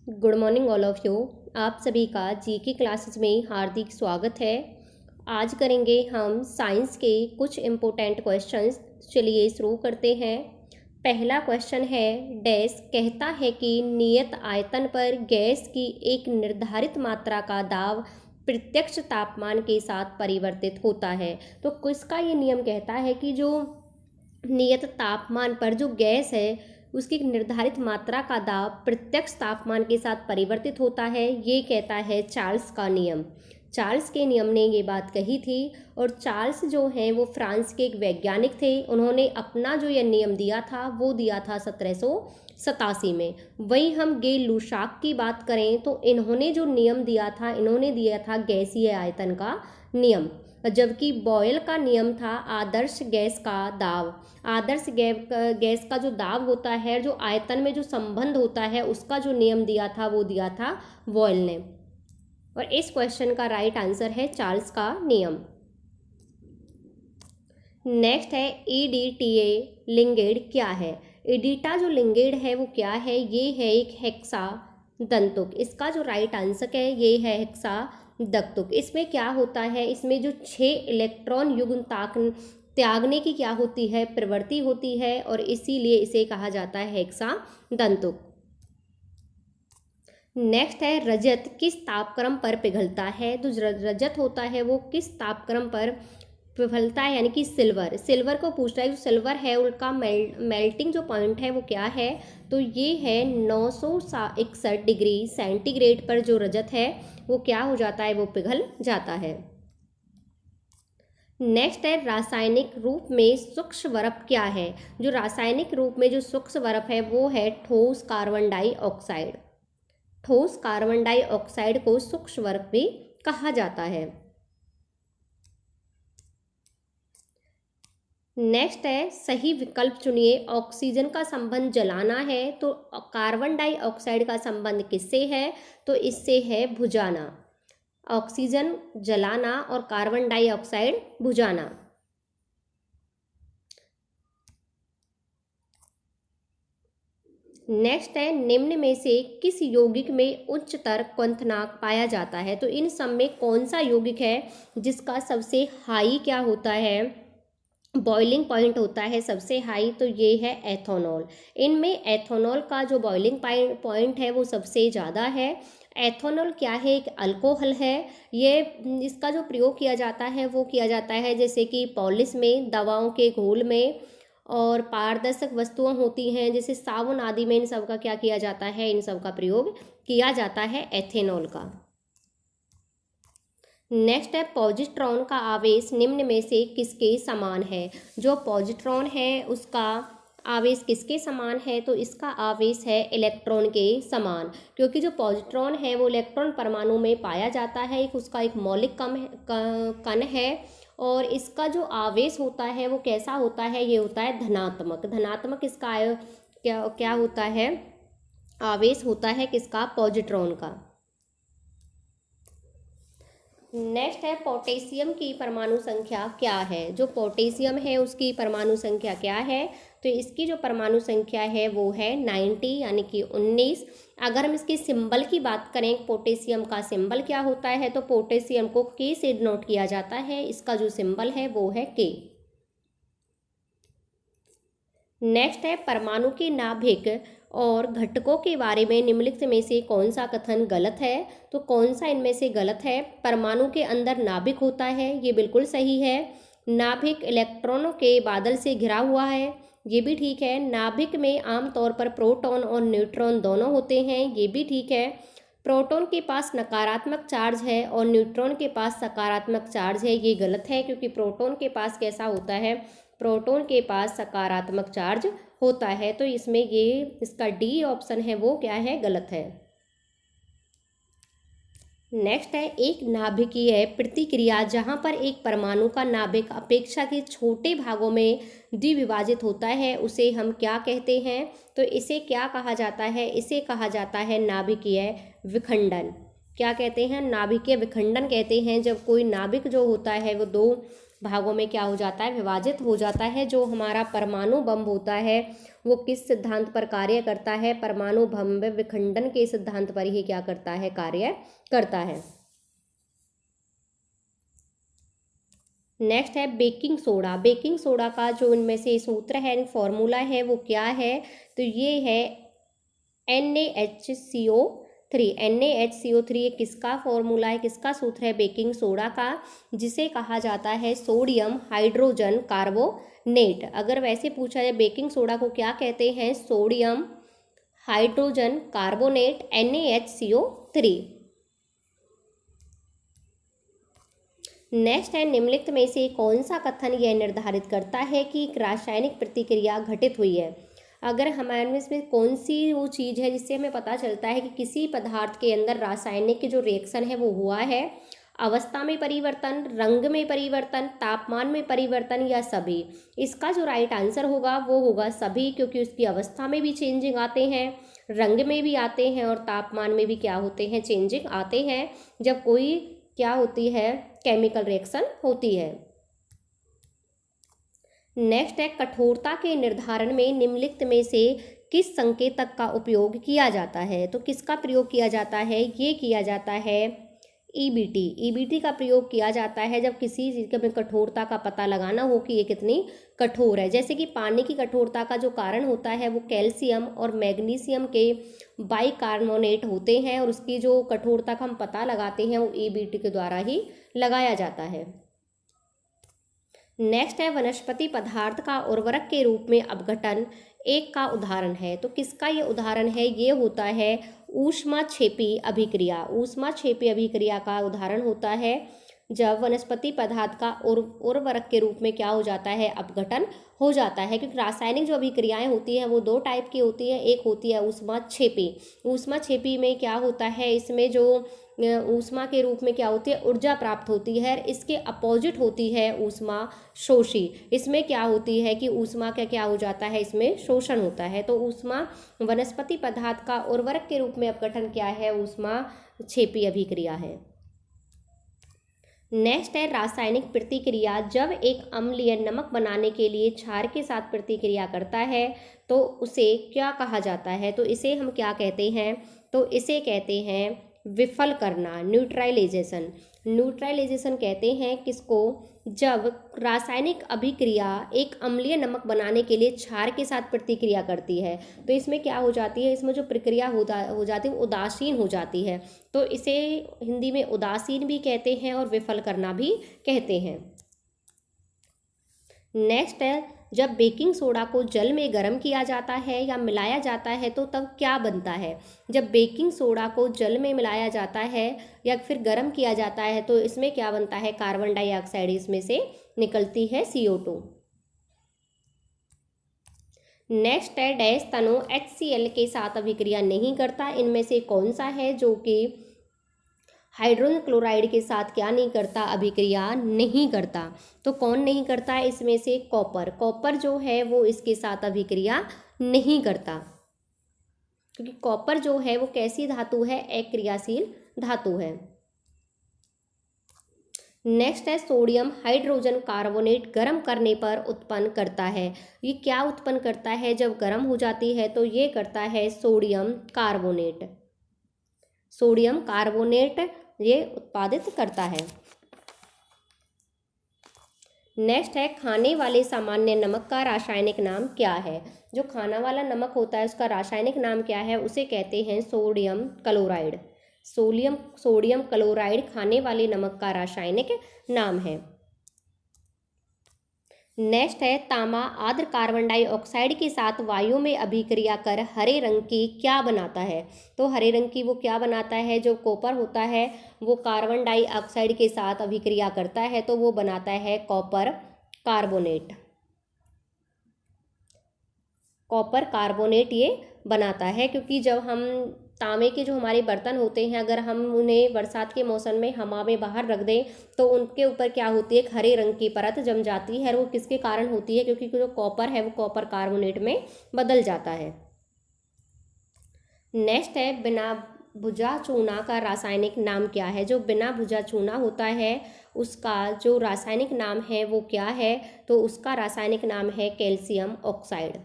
Good morning all of you. आप सभी का जीके क्लासेस में हार्दिक स्वागत है। आज करेंगे हम साइंस के कुछ इम्पोर्टेंट क्वेश्चंस। चलिए शुरू करते हैं। पहला क्वेश्चन है, डैश कहता है कि नियत आयतन पर गैस की एक निर्धारित मात्रा का दाब प्रत्यक्ष तापमान के साथ परिवर्तित होता है। तो किसका ये नियम कहता है कि जो नियत तापमान पर जो गैस है उसकी एक निर्धारित मात्रा का दाब प्रत्यक्ष तापमान के साथ परिवर्तित होता है। ये कहता है चार्ल्स का नियम। चार्ल्स के नियम ने ये बात कही थी और चार्ल्स जो हैं वो फ्रांस के एक वैज्ञानिक थे। उन्होंने अपना जो यह नियम दिया था वो दिया था 1787 में। वहीं हम गे लुसाक की बात करें तो इन्होंने जो नियम दिया था, इन्होंने दिया था गैसीय आयतन का नियम, जबकि बॉयल का नियम था आदर्श गैस का दाब। आदर्श गैस का जो दाब होता है, जो आयतन में जो संबंध होता है, उसका जो नियम दिया था वो दिया था बॉयल ने। और इस क्वेश्चन का राइट आंसर है चार्ल्स का नियम। नेक्स्ट है ईडीटीए लिंगेड क्या है। ईडीटा जो लिंगेड है वो क्या है, ये है एक हेक्सा दंतुक। इसका जो राइट आंसर है ये है हेक्सा दंतुक। इसमें क्या होता है, इसमें जो 6 इलेक्ट्रॉन युग्म त्यागने की क्या होती है, प्रवृत्ति होती है, और इसीलिए इसे कहा जाता है हेक्सा दंतुक। नेक्स्ट है रजत किस तापक्रम पर पिघलता है। तो रजत होता है वो किस तापक्रम पर पिघलता है, यानी कि सिल्वर को पूछ रहा है। जो सिल्वर है उनका मेल्टिंग जो पॉइंट है वो क्या है, तो ये है 961 डिग्री सेंटीग्रेड पर जो रजत है वो क्या हो जाता है, वो पिघल जाता है। नेक्स्ट है रासायनिक रूप में सूक्ष्म बर्फ क्या है। जो रासायनिक रूप में जो सूक्ष्म बर्फ है वो है ठोस कार्बन डाइऑक्साइड। ठोस कार्बन डाइऑक्साइड को सूक्ष्म बर्फ भी कहा जाता है। नेक्स्ट है सही विकल्प चुनिए। ऑक्सीजन का संबंध जलाना है, तो कार्बन डाइऑक्साइड का संबंध किससे है, तो इससे है बुझाना। ऑक्सीजन जलाना और कार्बन डाइऑक्साइड बुझाना। नेक्स्ट है निम्न में से किस यौगिक में उच्चतर क्वथनांक पाया जाता है। तो इन सब में कौन सा यौगिक है जिसका सबसे हाई क्या होता है, बॉइलिंग पॉइंट होता है सबसे हाई, तो ये है एथेनॉल। इनमें एथेनॉल का जो बॉइलिंग पॉइंट है वो सबसे ज़्यादा है। एथेनॉल क्या है, एक अल्कोहल है। ये इसका जो प्रयोग किया जाता है वो किया जाता है जैसे कि पॉलिश में, दवाओं के घोल में, और पारदर्शक वस्तुएं होती हैं जैसे साबुन आदि में, इन सब का क्या किया जाता है, इन सब का प्रयोग किया जाता है एथेनॉल का। नेक्स्ट है पॉजिट्रॉन का आवेश निम्न में से किसके समान है। जो पॉजिट्रॉन है उसका आवेश किसके समान है, तो इसका आवेश है इलेक्ट्रॉन के समान, क्योंकि जो पॉजिट्रॉन है वो इलेक्ट्रॉन परमाणु में पाया जाता है। उसका एक मौलिक कण है और इसका जो आवेश होता है वो कैसा होता है, ये होता है धनात्मक। धनात्मक इसका क्या होता है, आवेश होता है किसका, पॉजिट्रॉन का। नेक्स्ट है पोटेशियम की परमाणु संख्या क्या है। जो पोटेशियम है उसकी परमाणु संख्या क्या है, तो इसकी जो परमाणु संख्या है वो है 90 यानी कि 19। अगर हम इसके सिंबल की बात करें, पोटेशियम का सिंबल क्या होता है, तो पोटेशियम को के से डिनोट किया जाता है। इसका जो सिंबल है वो है के। नेक्स्ट है परमाणु के नाभिक और घटकों के बारे में निम्नलिखित में से कौन सा कथन गलत है। तो कौन सा इनमें से गलत है, परमाणु के अंदर नाभिक होता है, ये बिल्कुल सही है। नाभिक इलेक्ट्रॉनों के बादल से घिरा हुआ है, ये भी ठीक है। नाभिक में आमतौर पर प्रोटॉन और न्यूट्रॉन दोनों होते हैं, ये भी ठीक है। प्रोटॉन के पास नकारात्मक चार्ज है और न्यूट्रॉन के पास सकारात्मक चार्ज है, ये गलत है, क्योंकि प्रोटॉन के पास कैसा होता है, प्रोटॉन के पास सकारात्मक चार्ज होता है। तो इसमें ये इसका डी ऑप्शन है वो क्या है, गलत है। नेक्स्ट है एक नाभिकीय प्रतिक्रिया जहां पर एक परमाणु का नाभिक अपेक्षा के छोटे भागों में द्विविभाजित होता है, उसे हम क्या कहते हैं, तो इसे क्या कहा जाता है, इसे कहा जाता है नाभिकीय विखंडन। क्या कहते हैं, नाभिकीय विखंडन कहते हैं। जब कोई नाभिक जो होता है वो 2 भागों में क्या हो जाता है, विभाजित हो जाता है। जो हमारा परमाणु बम होता है वो किस सिद्धांत पर कार्य करता है, परमाणु बम विखंडन के सिद्धांत पर ही क्या करता है, कार्य करता है। नेक्स्ट है बेकिंग सोडा। बेकिंग सोडा का जो इनमें से सूत्र है, फॉर्मूला है, वो क्या है, तो ये है NaHCO3। NaHCO3 ये किसका फॉर्मूला है, किसका सूत्र है, बेकिंग सोडा का, जिसे कहा जाता है सोडियम हाइड्रोजन कार्बोनेट। अगर वैसे पूछा जाए बेकिंग सोडा को क्या कहते हैं, sodium hydrogen carbonate, NaHCO3। Next है निम्नलिखित में से कौन सा कथन यह निर्धारित करता है कि एक रासायनिक प्रतिक्रिया घटित हुई है। अगर हमारे में इसमें कौन सी वो चीज़ है जिससे हमें पता चलता है कि किसी पदार्थ के अंदर रासायनिक के जो रिएक्शन है वो हुआ है, अवस्था में परिवर्तन, रंग में परिवर्तन, तापमान में परिवर्तन, या सभी। इसका जो राइट आंसर होगा वो होगा सभी, क्योंकि उसकी अवस्था में भी चेंजिंग आते हैं, रंग में भी आते हैं और तापमान में भी क्या होते हैं, चेंजिंग आते हैं, जब कोई क्या होती है, केमिकल रिएक्शन होती है। नेक्स्ट है कठोरता के निर्धारण में निम्नलिखित में से किस संकेतक का उपयोग किया जाता है। तो किसका प्रयोग किया जाता है, ये किया जाता है EBT। EBT का प्रयोग किया जाता है जब किसी चीज़ के कठोरता का पता लगाना हो कि ये कितनी कठोर है। जैसे कि पानी की कठोरता का जो कारण होता है वो कैल्शियम और मैग्नीशियम के बाइकार्बोनेट होते हैं, और उसकी जो कठोरता का हम पता लगाते हैं वो EBT के द्वारा ही लगाया जाता है। नेक्स्ट है वनस्पति पदार्थ का उर्वरक के रूप में अपघटन एक का उदाहरण है। तो किसका ये उदाहरण है, ये होता है ऊष्माक्षेपी अभिक्रिया। ऊष्माक्षेपी अभिक्रिया का उदाहरण होता है जब वनस्पति पदार्थ का उर्वरक के रूप में क्या हो जाता है, अपघटन हो जाता है। क्योंकि रासायनिक जो अभिक्रियाएं होती हैं वो दो टाइप की होती है, एक होती है ऊष्माक्षेपी। ऊष्माक्षेपी में क्या होता है, इसमें जो ऊष्मा के रूप में क्या होती है, ऊर्जा प्राप्त होती है। इसके अपोजिट होती है ऊष्मा शोषी। इसमें क्या होती है कि ऊष्मा का क्या हो जाता है, इसमें शोषण होता है। तो ऊष्मा वनस्पति पदार्थ का उर्वरक के रूप में अपघटन क्या है, ऊष्माक्षेपी अभिक्रिया है। नेक्स्ट है रासायनिक प्रतिक्रिया। जब एक अम्लीय नमक बनाने के लिए क्षार के साथ प्रतिक्रिया करता है तो उसे क्या कहा जाता है, तो इसे हम क्या कहते हैं, तो इसे कहते हैं विफल करना, न्यूट्रलाइजेशन। न्यूट्रलाइजेशन कहते हैं किसको, जब रासायनिक अभिक्रिया एक अम्लीय नमक बनाने के लिए क्षार के साथ प्रतिक्रिया करती है तो इसमें क्या हो जाती है, इसमें जो प्रक्रिया हो जाती है उदासीन हो जाती है। तो इसे हिंदी में उदासीन भी कहते हैं और विफल करना भी कहते हैं। नेक्स्ट है जब बेकिंग सोडा को जल में गर्म किया जाता है या मिलाया जाता है तो तब क्या बनता है। जब बेकिंग सोडा को जल में मिलाया जाता है या फिर गर्म किया जाता है तो इसमें क्या बनता है, कार्बन डाइऑक्साइड इसमें से निकलती है, CO2। नेक्स्ट है डैश तनु HCl के साथ अभिक्रिया नहीं करता। इनमें से कौन सा है जो कि हाइड्रोजन क्लोराइड के साथ क्या नहीं करता, अभिक्रिया नहीं करता। तो कौन नहीं करता, इसमें से कॉपर। कॉपर जो है वो इसके साथ अभिक्रिया नहीं करता, क्योंकि कॉपर जो है वो कैसी धातु है, अक्रियाशील धातु है। नेक्स्ट है सोडियम हाइड्रोजन कार्बोनेट गर्म करने पर उत्पन्न करता है। ये क्या उत्पन्न करता है, जब गर्म हो जाती है तो ये करता है सोडियम कार्बोनेट। सोडियम कार्बोनेट ये उत्पादित करता है। नेक्स्ट है खाने वाले सामान्य नमक का रासायनिक नाम क्या है। जो खाना वाला नमक होता है उसका रासायनिक नाम क्या है, उसे कहते हैं सोडियम क्लोराइड। सोडियम क्लोराइड खाने वाले नमक का रासायनिक नाम है। नेक्स्ट है तांबा आर्द्र कार्बन डाइऑक्साइड के साथ वायु में अभिक्रिया कर हरे रंग की क्या बनाता है। तो हरे रंग की वो क्या बनाता है, जो कॉपर होता है वो कार्बन डाइऑक्साइड के साथ अभिक्रिया करता है तो वो बनाता है कॉपर कार्बोनेट। कॉपर कार्बोनेट ये बनाता है, क्योंकि जब हम तांबे के जो हमारे बर्तन होते हैं अगर हम उन्हें बरसात के मौसम में हवा में बाहर रख दें तो उनके ऊपर क्या होती है, एक हरे रंग की परत जम जाती है। वो किसके कारण होती है, क्योंकि जो कॉपर है वो कॉपर कार्बोनेट में बदल जाता है। नेक्स्ट है बिना भुजा चूना का रासायनिक नाम क्या है। जो बिना भुजा चूना होता है उसका जो रासायनिक नाम है वो क्या है? तो उसका रासायनिक नाम है कैल्शियम ऑक्साइड।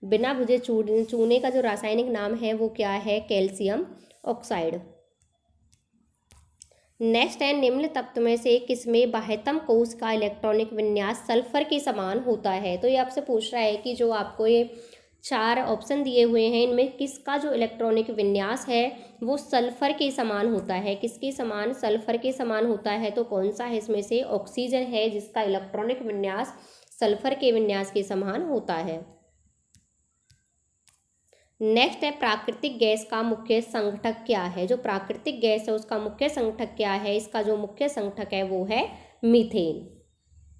बिना भुजे चूने का जो रासायनिक नाम है वो क्या है? Calcium oxide. नेक्स्ट है, निम्न तत्व में से किसमें बाह्यतम कोश का इलेक्ट्रॉनिक विन्यास सल्फर के समान होता है? तो ये आपसे पूछ रहा है कि जो आपको ये 4 ऑप्शन दिए हुए हैं इनमें किसका जो इलेक्ट्रॉनिक विन्यास है वो सल्फर के समान होता है? किसके समान? सल्फर के समान होता है। तो कौन सा है इसमें से? ऑक्सीजन है जिसका इलेक्ट्रॉनिक विन्यास सल्फर के विन्यास के समान होता है। नेक्स्ट है, प्राकृतिक गैस का मुख्य संगठक क्या है? जो प्राकृतिक गैस है उसका मुख्य संगठक क्या है? इसका जो मुख्य संगठक है वो है मीथेन।